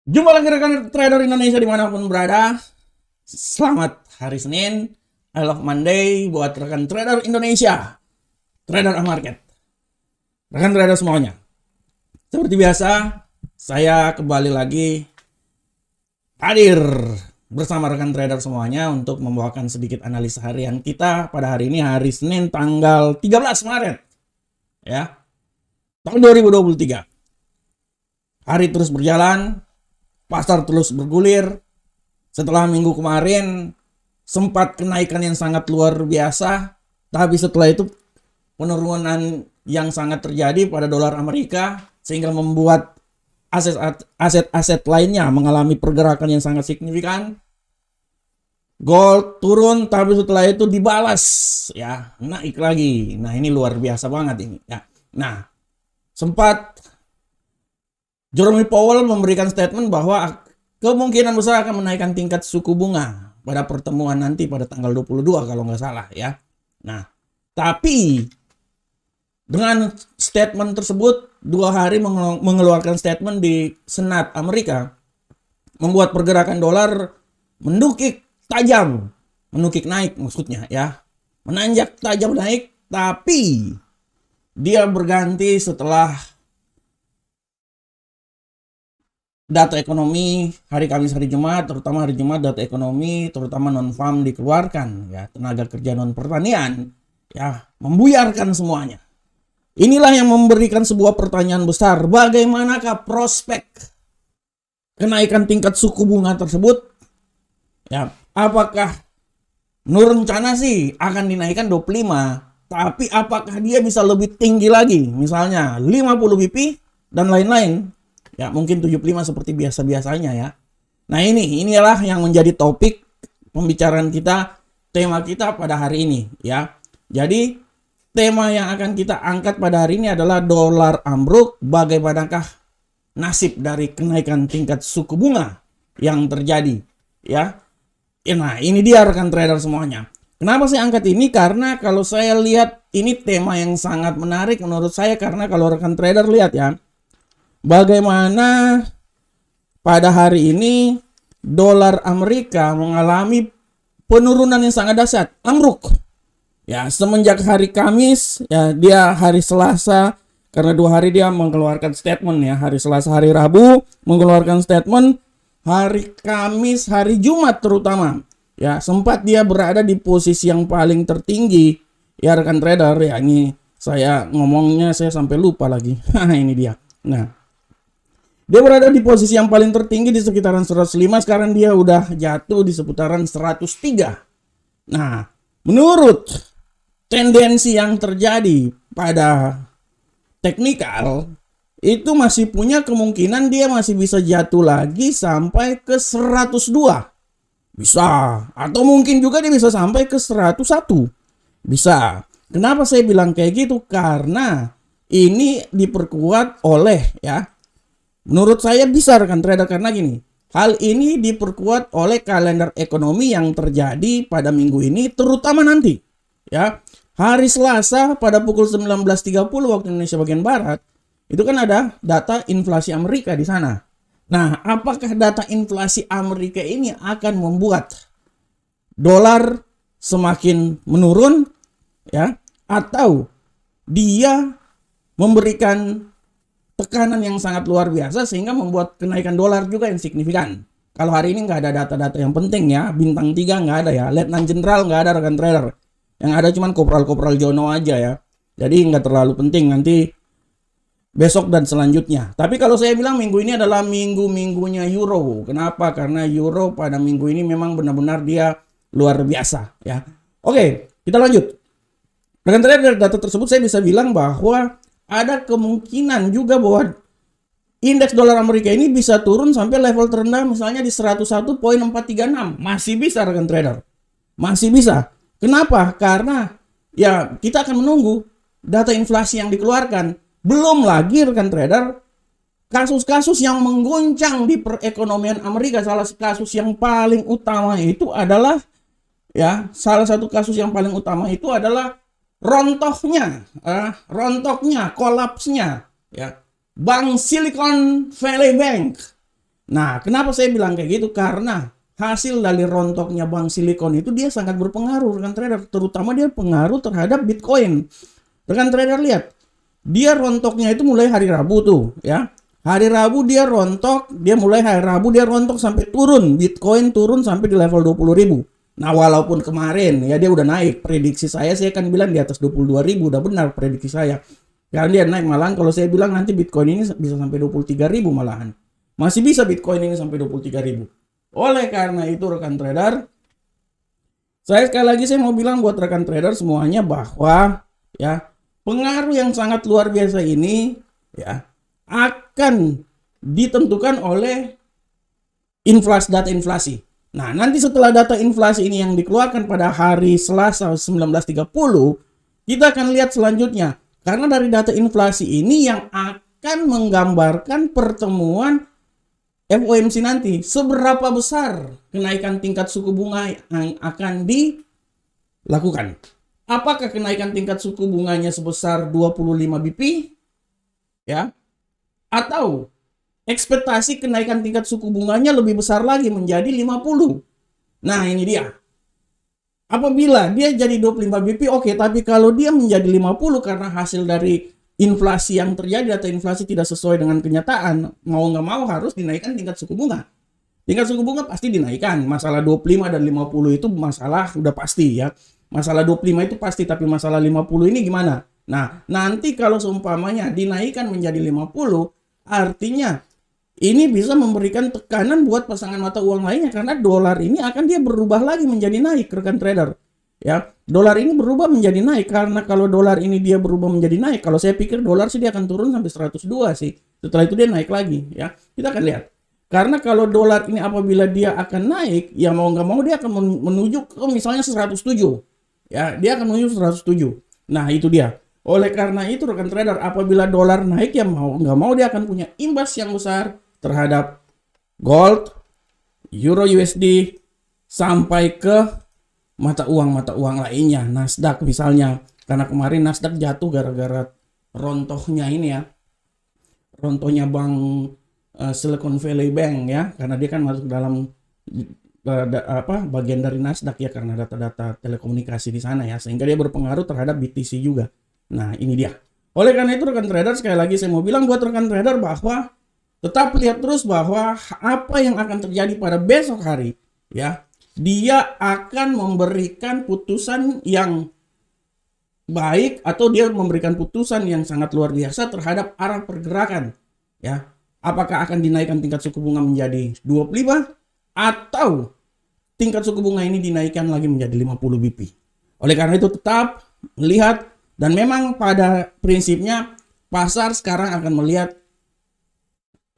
Jumpa lagi rekan trader Indonesia dimanapun berada. Selamat hari Senin. I love Monday buat rekan trader Indonesia, trader market, rekan trader semuanya. Seperti biasa, saya kembali lagi hadir bersama rekan trader semuanya untuk membawakan sedikit analisa harian kita pada hari ini, hari Senin tanggal 13 Maret ya, tahun 2023. Hari terus berjalan, pasar terus bergulir. Setelah minggu kemarin sempat kenaikan yang sangat luar biasa, tapi setelah itu penurunan yang sangat terjadi pada dolar Amerika sehingga membuat aset-aset lainnya mengalami pergerakan yang sangat signifikan. Gold turun tapi setelah itu dibalas ya, naik lagi. Nah, ini luar biasa banget ini ya. Nah, sempat Jerome Powell memberikan statement bahwa kemungkinan besar akan menaikkan tingkat suku bunga pada pertemuan nanti pada tanggal 22 kalau nggak salah ya. Nah, tapi dengan statement tersebut, 2 hari mengeluarkan statement di Senat Amerika, membuat pergerakan dolar menukik tajam, menukik naik maksudnya ya, menanjak tajam naik, tapi dia berganti setelah data ekonomi hari Kamis, hari Jumat, terutama hari Jumat data ekonomi terutama non-farm dikeluarkan ya, tenaga kerja non pertanian ya, membuyarkan semuanya. Inilah yang memberikan sebuah pertanyaan besar, bagaimanakah prospek kenaikan tingkat suku bunga tersebut ya, apakah menurut rencana sih akan dinaikkan 25, tapi apakah dia bisa lebih tinggi lagi, misalnya 50 BP dan lain-lain. Ya, mungkin 75 seperti biasa-biasanya ya. Nah, inilah yang menjadi topik pembicaraan kita, tema kita pada hari ini ya. Jadi, tema yang akan kita angkat pada hari ini adalah dolar ambruk, bagaimanakah nasib dari kenaikan tingkat suku bunga yang terjadi ya. Nah, ini dia rekan trader semuanya. Kenapa saya angkat ini? Karena kalau saya lihat ini tema yang sangat menarik menurut saya, karena kalau rekan trader lihat ya, bagaimana pada hari ini dolar Amerika mengalami penurunan yang sangat dahsyat, ambruk. Ya, semenjak hari Kamis, ya dia hari Selasa, karena 2 hari dia mengeluarkan statement ya, hari Selasa, hari Rabu mengeluarkan statement, hari Kamis, hari Jumat terutama. Ya, sempat dia berada di posisi yang paling tertinggi. Ya rekan trader, ya ini saya ngomongnya saya sampai lupa lagi. Ini dia. Nah, dia berada di posisi yang paling tertinggi di sekitaran 105, sekarang dia udah jatuh di seputaran 103. Nah, menurut tendensi yang terjadi pada teknikal, itu masih punya kemungkinan dia masih bisa jatuh lagi sampai ke 102. Bisa, atau mungkin juga dia bisa sampai ke 101. Bisa. Kenapa saya bilang kayak gitu? Karena ini diperkuat oleh ya, menurut saya bisa rekan trader, karena gini, hal ini diperkuat oleh kalender ekonomi yang terjadi pada minggu ini, terutama nanti ya, hari Selasa pada pukul 19.30 waktu Indonesia bagian Barat, itu kan ada data inflasi Amerika di sana. Nah, apakah data inflasi Amerika ini akan membuat dolar semakin menurun ya, atau dia memberikan tekanan yang sangat luar biasa sehingga membuat kenaikan dolar juga yang signifikan? Kalau hari ini nggak ada data-data yang penting ya, bintang 3 nggak ada ya, Letnan Jenderal nggak ada rekan trader, yang ada cuman Kopral Jono aja ya, jadi nggak terlalu penting nanti besok dan selanjutnya. Tapi kalau saya bilang minggu ini adalah minggunya euro. Kenapa? Karena euro pada minggu ini memang benar-benar dia luar biasa ya. Oke, kita lanjut. Rekan trader, dari data tersebut saya bisa bilang bahwa ada kemungkinan juga bahwa indeks dolar Amerika ini bisa turun sampai level terendah misalnya di 101.436. Masih bisa rekan trader. Masih bisa. Kenapa? Karena ya kita akan menunggu data inflasi yang dikeluarkan. Belum lagi rekan trader, kasus-kasus yang mengguncang di perekonomian Amerika. Salah satu kasus yang paling utama itu adalah ya, rontoknya, kolapsnya ya, Bank Silicon Valley Bank Nah, kenapa saya bilang kayak gitu? Karena hasil dari rontoknya Bank Silicon itu dia sangat berpengaruh rekan trader, terutama dia pengaruh terhadap Bitcoin. Rekan trader lihat, dia rontoknya itu mulai hari Rabu tuh, ya. Hari Rabu dia rontok, dia mulai hari Rabu dia rontok sampai turun, Bitcoin turun sampai di level 20.000. Nah, walaupun kemarin ya dia udah naik, prediksi saya akan bilang di atas 22.000, udah benar prediksi saya. Karena dia naik, malahan kalau saya bilang nanti Bitcoin ini bisa sampai 23.000 malahan. Masih bisa Bitcoin ini sampai 23.000. Oleh karena itu rekan trader, sekali lagi saya mau bilang buat rekan trader semuanya bahwa ya pengaruh yang sangat luar biasa ini ya akan ditentukan oleh data inflasi. Nah, nanti setelah data inflasi ini yang dikeluarkan pada hari Selasa 19.30, kita akan lihat selanjutnya. Karena dari data inflasi ini yang akan menggambarkan pertemuan FOMC nanti, seberapa besar kenaikan tingkat suku bunga yang akan dilakukan. Apakah kenaikan tingkat suku bunganya sebesar 25 BP? Ya. Atau ekspektasi kenaikan tingkat suku bunganya lebih besar lagi menjadi 50. Nah, ini dia. Apabila dia jadi 25 BP, oke, tapi kalau dia menjadi 50 karena hasil dari inflasi yang terjadi, data inflasi tidak sesuai dengan kenyataan, mau nggak mau harus dinaikkan tingkat suku bunga. Tingkat suku bunga pasti dinaikkan. Masalah 25 dan 50 itu masalah udah pasti ya. Masalah 25 itu pasti, tapi masalah 50 ini gimana? Nah, nanti kalau seumpamanya dinaikkan menjadi 50, artinya ini bisa memberikan tekanan buat pasangan mata uang lainnya karena dolar ini akan dia berubah lagi menjadi naik, rekan trader. Ya, dolar ini berubah menjadi naik karena kalau dolar ini dia berubah menjadi naik, kalau saya pikir dolar sih dia akan turun sampai 102 sih. Setelah itu dia naik lagi, ya. Kita akan lihat. Karena kalau dolar ini apabila dia akan naik, ya mau nggak mau dia akan menuju ke misalnya 107. Ya, dia akan menuju 107. Nah, itu dia. Oleh karena itu rekan trader, apabila dolar naik ya mau nggak mau dia akan punya imbas yang besar terhadap gold, euro USD sampai ke mata uang lainnya, Nasdaq misalnya, karena kemarin Nasdaq jatuh gara-gara rontohnya ini ya, rontohnya bank Silicon Valley Bank ya, karena dia kan masuk dalam bagian dari Nasdaq ya, karena data-data telekomunikasi di sana ya, sehingga dia berpengaruh terhadap BTC juga. Nah, ini dia. Oleh karena itu rekan trader, sekali lagi saya mau bilang buat rekan trader bahwa tetap lihat terus bahwa apa yang akan terjadi pada besok hari ya. Dia akan memberikan putusan yang baik atau dia memberikan putusan yang sangat luar biasa terhadap arah pergerakan ya. Apakah akan dinaikkan tingkat suku bunga menjadi 25 atau tingkat suku bunga ini dinaikkan lagi menjadi 50 BP. Oleh karena itu tetap melihat, dan memang pada prinsipnya pasar sekarang akan melihat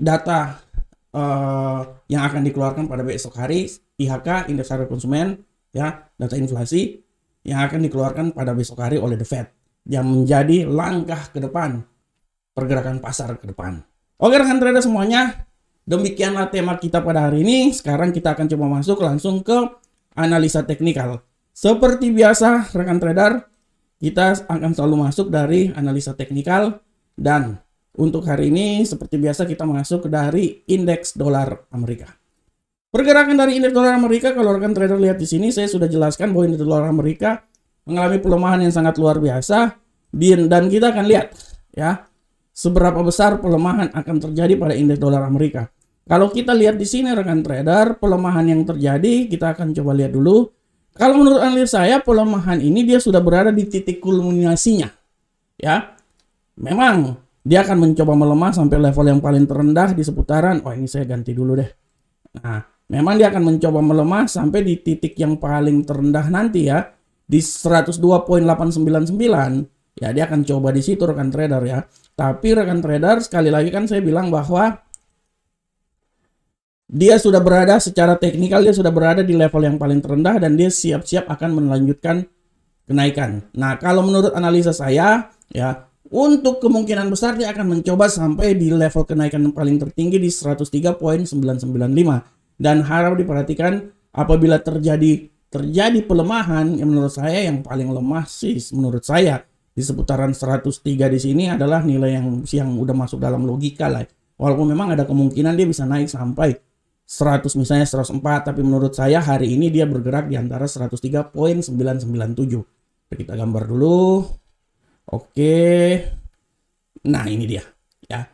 data yang akan dikeluarkan pada besok hari, IHK, indeks harga konsumen, ya, data inflasi yang akan dikeluarkan pada besok hari oleh The Fed, yang menjadi langkah ke depan pergerakan pasar ke depan. Oke rekan trader semuanya, demikianlah tema kita pada hari ini. Sekarang kita akan coba masuk langsung ke analisa teknikal. Seperti biasa rekan trader, kita akan selalu masuk dari analisa teknikal, dan untuk hari ini seperti biasa kita masuk dari indeks dolar Amerika. Pergerakan dari indeks dolar Amerika, kalau rekan trader lihat di sini saya sudah jelaskan bahwa indeks dolar Amerika mengalami pelemahan yang sangat luar biasa, dan kita akan lihat ya seberapa besar pelemahan akan terjadi pada indeks dolar Amerika. Kalau kita lihat di sini rekan trader, pelemahan yang terjadi kita akan coba lihat dulu. Kalau menurut analis saya pelemahan ini dia sudah berada di titik kulminasinya. Ya. Memang dia akan mencoba melemah sampai level yang paling terendah di seputaran, ini saya ganti dulu deh. Nah, memang dia akan mencoba melemah sampai di titik yang paling terendah nanti ya, di 102.899. Ya, dia akan coba di situ rekan trader ya. Tapi rekan trader, sekali lagi kan saya bilang bahwa dia sudah berada secara teknikal, dia sudah berada di level yang paling terendah dan dia siap-siap akan melanjutkan kenaikan. Nah, kalau menurut analisa saya ya, untuk kemungkinan besar dia akan mencoba sampai di level kenaikan yang paling tertinggi di 103.995. Dan harap diperhatikan apabila terjadi pelemahan, yang menurut saya yang paling lemah sih menurut saya di seputaran 103 di sini adalah nilai yang udah masuk dalam logika lah. Walaupun memang ada kemungkinan dia bisa naik sampai 100, misalnya 104, tapi menurut saya hari ini dia bergerak di antara 103.997. Kita gambar dulu. Oke. Nah, ini dia ya.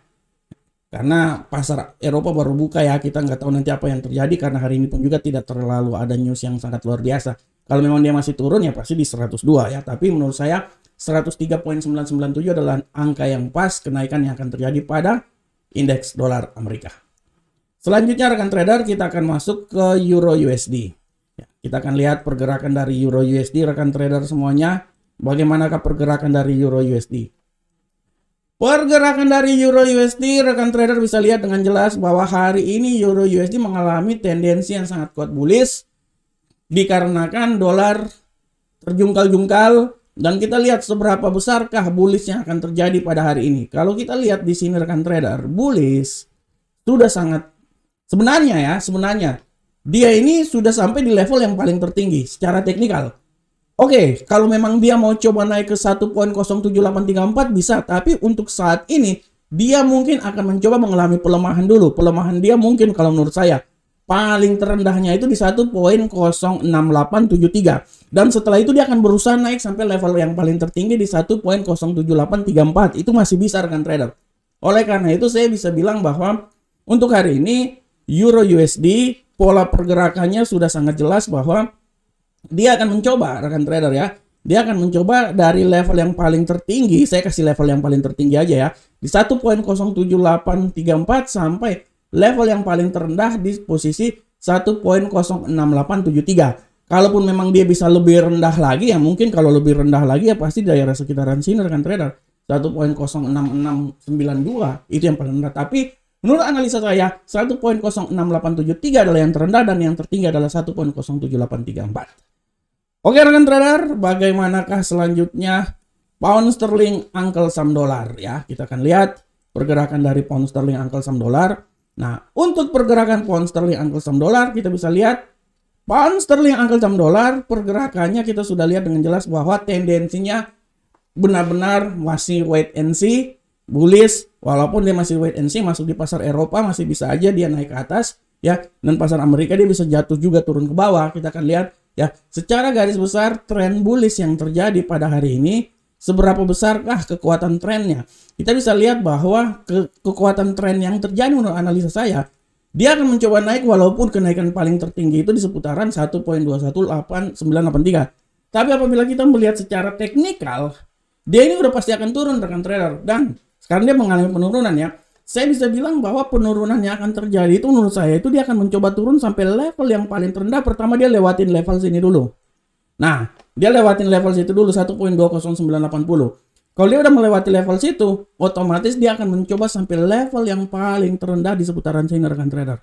Karena pasar Eropa baru buka ya, kita nggak tahu nanti apa yang terjadi karena hari ini pun juga tidak terlalu ada news yang sangat luar biasa. Kalau memang dia masih turun ya pasti di 102 ya, tapi menurut saya 103.997 adalah angka yang pas kenaikan yang akan terjadi pada indeks dolar Amerika. Selanjutnya rekan trader, kita akan masuk ke Euro USD. Ya, kita akan lihat pergerakan dari Euro USD rekan trader semuanya. Bagaimanakah pergerakan dari Euro USD? Pergerakan dari Euro USD rekan trader bisa lihat dengan jelas bahwa hari ini Euro USD mengalami tendensi yang sangat kuat bullish dikarenakan dolar terjungkal-jungkal, dan kita lihat seberapa besarkah bullish yang akan terjadi pada hari ini. Kalau kita lihat di sini rekan trader, bullish sudah sangat sebenarnya dia ini sudah sampai di level yang paling tertinggi secara teknikal. Oke, kalau memang dia mau coba naik ke 1.07834 bisa, tapi untuk saat ini dia mungkin akan mencoba mengalami pelemahan dulu. Pelemahan dia mungkin kalau menurut saya paling terendahnya itu di 1.06873, dan setelah itu dia akan berusaha naik sampai level yang paling tertinggi di 1.07834. Itu masih bisa rekan trader. Oleh karena itu saya bisa bilang bahwa untuk hari ini Euro USD pola pergerakannya sudah sangat jelas bahwa dia akan mencoba rekan trader ya. Dia akan mencoba dari level yang paling tertinggi, saya kasih level yang paling tertinggi aja ya, di 1.07834 sampai level yang paling terendah di posisi 1.06873. Kalaupun memang dia bisa lebih rendah lagi ya, mungkin kalau lebih rendah lagi ya pasti daerah sekitaran sini rekan trader, 1.06692 itu yang paling rendah. Tapi menurut analisa saya 1.06873 adalah yang terendah dan yang tertinggi adalah 1.07834. Oke rekan trader, bagaimanakah selanjutnya pound sterling angkel saham dolar ya? Kita akan lihat pergerakan dari pound sterling angkel saham dolar. Nah, untuk pergerakan pound sterling angkel saham dolar kita bisa lihat pound sterling angkel saham dolar pergerakannya kita sudah lihat dengan jelas bahwa tendensinya benar-benar masih wait and see, bullish. Walaupun dia masih wait and see, masuk di pasar Eropa masih bisa aja dia naik ke atas ya, dan pasar Amerika dia bisa jatuh juga turun ke bawah. Kita akan lihat ya, secara garis besar tren bullish yang terjadi pada hari ini, seberapa besarkah kekuatan trennya? Kita bisa lihat bahwa kekuatan tren yang terjadi menurut analisa saya, dia akan mencoba naik walaupun kenaikan paling tertinggi itu di seputaran 1.21893. Tapi apabila kita melihat secara teknikal, dia ini udah pasti akan turun rekan trader, dan sekarang dia mengalami penurunan ya. Saya bisa bilang bahwa penurunan yang akan terjadi itu menurut saya itu dia akan mencoba turun sampai level yang paling terendah. Pertama dia lewatin level sini dulu. Nah, dia lewatin level situ dulu 1.20980. Kalau dia udah melewati level situ, otomatis dia akan mencoba sampai level yang paling terendah di seputaran sini rekan trader.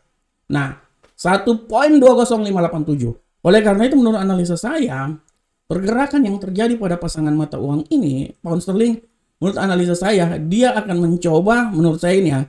Nah, 1.20587. Oleh karena itu menurut analisa saya, pergerakan yang terjadi pada pasangan mata uang ini, pound sterling, menurut analisa saya, dia akan mencoba, menurut saya ini ya,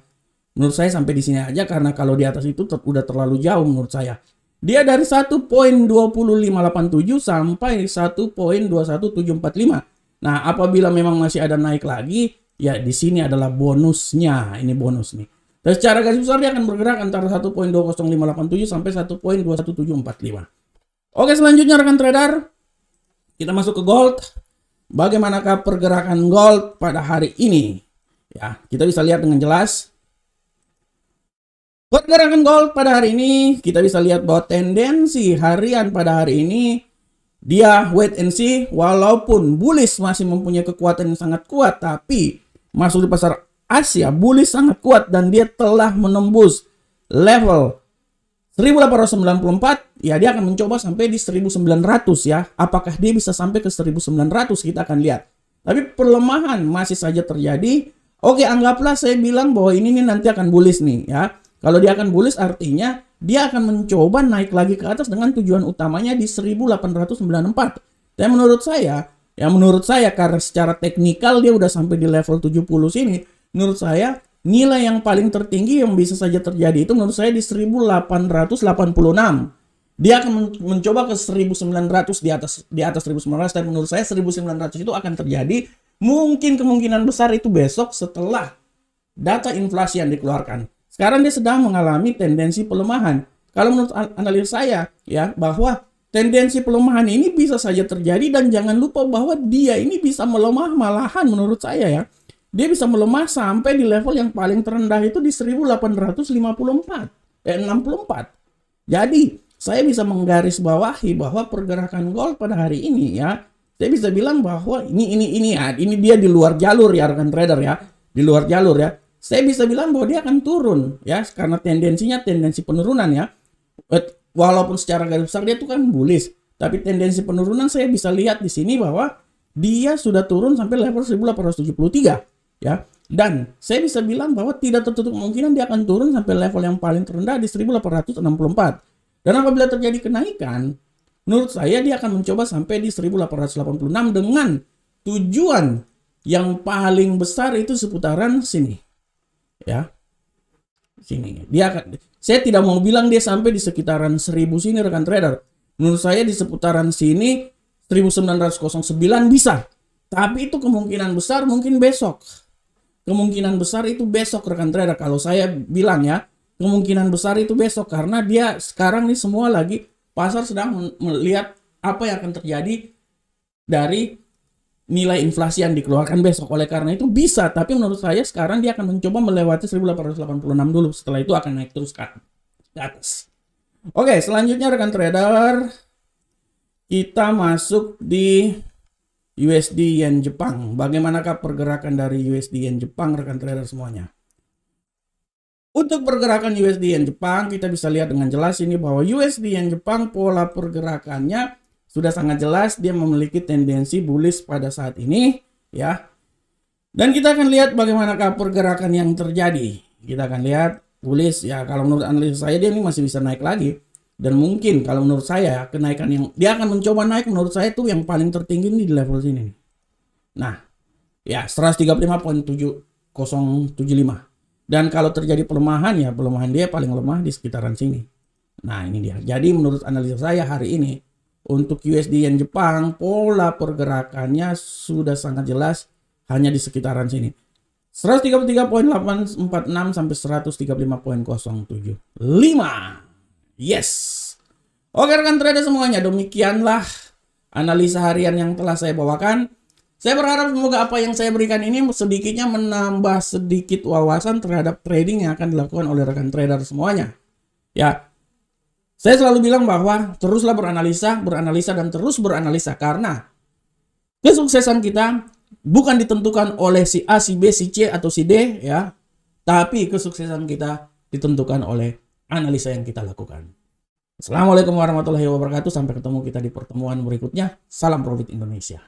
menurut saya sampai di sini aja, karena kalau di atas itu udah terlalu jauh menurut saya. Dia dari 1.20587 sampai 1.21745. Nah, apabila memang masih ada naik lagi, ya di sini adalah bonusnya. Ini bonus nih. Dan secara garis besar dia akan bergerak antara 1.20587 sampai 1.21745. Oke, selanjutnya rekan trader, kita masuk ke gold. Bagaimanakah pergerakan gold pada hari ini? Ya, kita bisa lihat dengan jelas. Pergerakan gold pada hari ini, kita bisa lihat bahwa tendensi harian pada hari ini, dia wait and see, walaupun bullish masih mempunyai kekuatan yang sangat kuat, tapi masuk di pasar Asia, bullish sangat kuat dan dia telah menembus level 1894, ya dia akan mencoba sampai di 1900 ya. Apakah dia bisa sampai ke 1900 kita akan lihat. Tapi pelemahan masih saja terjadi. Oke, anggaplah saya bilang bahwa ini nih nanti akan bullish nih ya. Kalau dia akan bullish artinya dia akan mencoba naik lagi ke atas dengan tujuan utamanya di 1894. Dan menurut saya karena secara teknikal dia udah sampai di level 70 sini, menurut saya nilai yang paling tertinggi yang bisa saja terjadi itu menurut saya di 1886. Dia akan mencoba ke 1900 di atas 1900, dan menurut saya 1900 itu akan terjadi mungkin kemungkinan besar itu besok setelah data inflasi yang dikeluarkan. Sekarang dia sedang mengalami tendensi pelemahan. Kalau menurut analis saya ya, bahwa tendensi pelemahan ini bisa saja terjadi, dan jangan lupa bahwa dia ini bisa melemah, malahan menurut saya ya. Dia bisa melemah sampai di level yang paling terendah itu di 1864. Jadi, saya bisa menggarisbawahi bahwa pergerakan gold pada hari ini ya, saya bisa bilang bahwa ini dia di luar jalur ya rekan trader ya. Di luar jalur ya. Saya bisa bilang bahwa dia akan turun ya, karena tendensinya tendensi penurunan ya. Walaupun secara garis besar dia itu kan bullish, tapi tendensi penurunan saya bisa lihat di sini bahwa dia sudah turun sampai level 1873 ya. Dan saya bisa bilang bahwa tidak tertutup kemungkinan dia akan turun sampai level yang paling terendah di 1864. Dan apabila terjadi kenaikan, menurut saya dia akan mencoba sampai di 1886 dengan tujuan yang paling besar itu seputaran sini. Ya. Sini. Saya tidak mau bilang dia sampai di sekitaran 1000 sini rekan trader. Menurut saya di seputaran sini 1909 bisa. Tapi itu kemungkinan besar mungkin besok. Kemungkinan besar itu besok rekan trader. Kalau saya bilang ya, kemungkinan besar itu besok, karena dia sekarang nih semua lagi pasar sedang melihat apa yang akan terjadi dari nilai inflasi yang dikeluarkan besok. Oleh karena itu bisa, tapi menurut saya sekarang dia akan mencoba melewati 1886 dulu. Setelah itu akan naik terus ke atas. Oke, selanjutnya rekan trader, kita masuk di USD Yen Jepang. Bagaimanakah pergerakan dari USD Yen Jepang rekan trader semuanya? Untuk pergerakan USD Yen Jepang, kita bisa lihat dengan jelas ini bahwa USD Yen Jepang pola pergerakannya sudah sangat jelas, dia memiliki tendensi bullish pada saat ini ya. Dan kita akan lihat bagaimanakah pergerakan yang terjadi. Kita akan lihat bullish ya, kalau menurut analis saya dia ini masih bisa naik lagi. Dan mungkin kalau menurut saya kenaikan yang dia akan mencoba naik, menurut saya itu yang paling tertinggi ini di level sini. Nah, ya 135.7075. Dan kalau terjadi pelemahan ya pelemahan dia paling lemah di sekitaran sini. Nah, ini dia. Jadi menurut analisa saya hari ini untuk USD Yen Jepang pola pergerakannya sudah sangat jelas hanya di sekitaran sini. 133.846 sampai 135.075. Yes. Oke rekan trader semuanya, demikianlah analisa harian yang telah saya bawakan. Saya berharap semoga apa yang saya berikan ini sedikitnya menambah sedikit wawasan terhadap trading yang akan dilakukan oleh rekan trader semuanya. Ya, saya selalu bilang bahwa teruslah beranalisa dan terus beranalisa, karena kesuksesan kita bukan ditentukan oleh si A, si B, si C, atau si D ya, tapi kesuksesan kita ditentukan oleh analisa yang kita lakukan. Assalamualaikum warahmatullahi wabarakatuh. Sampai ketemu kita di pertemuan berikutnya. Salam Profit Indonesia.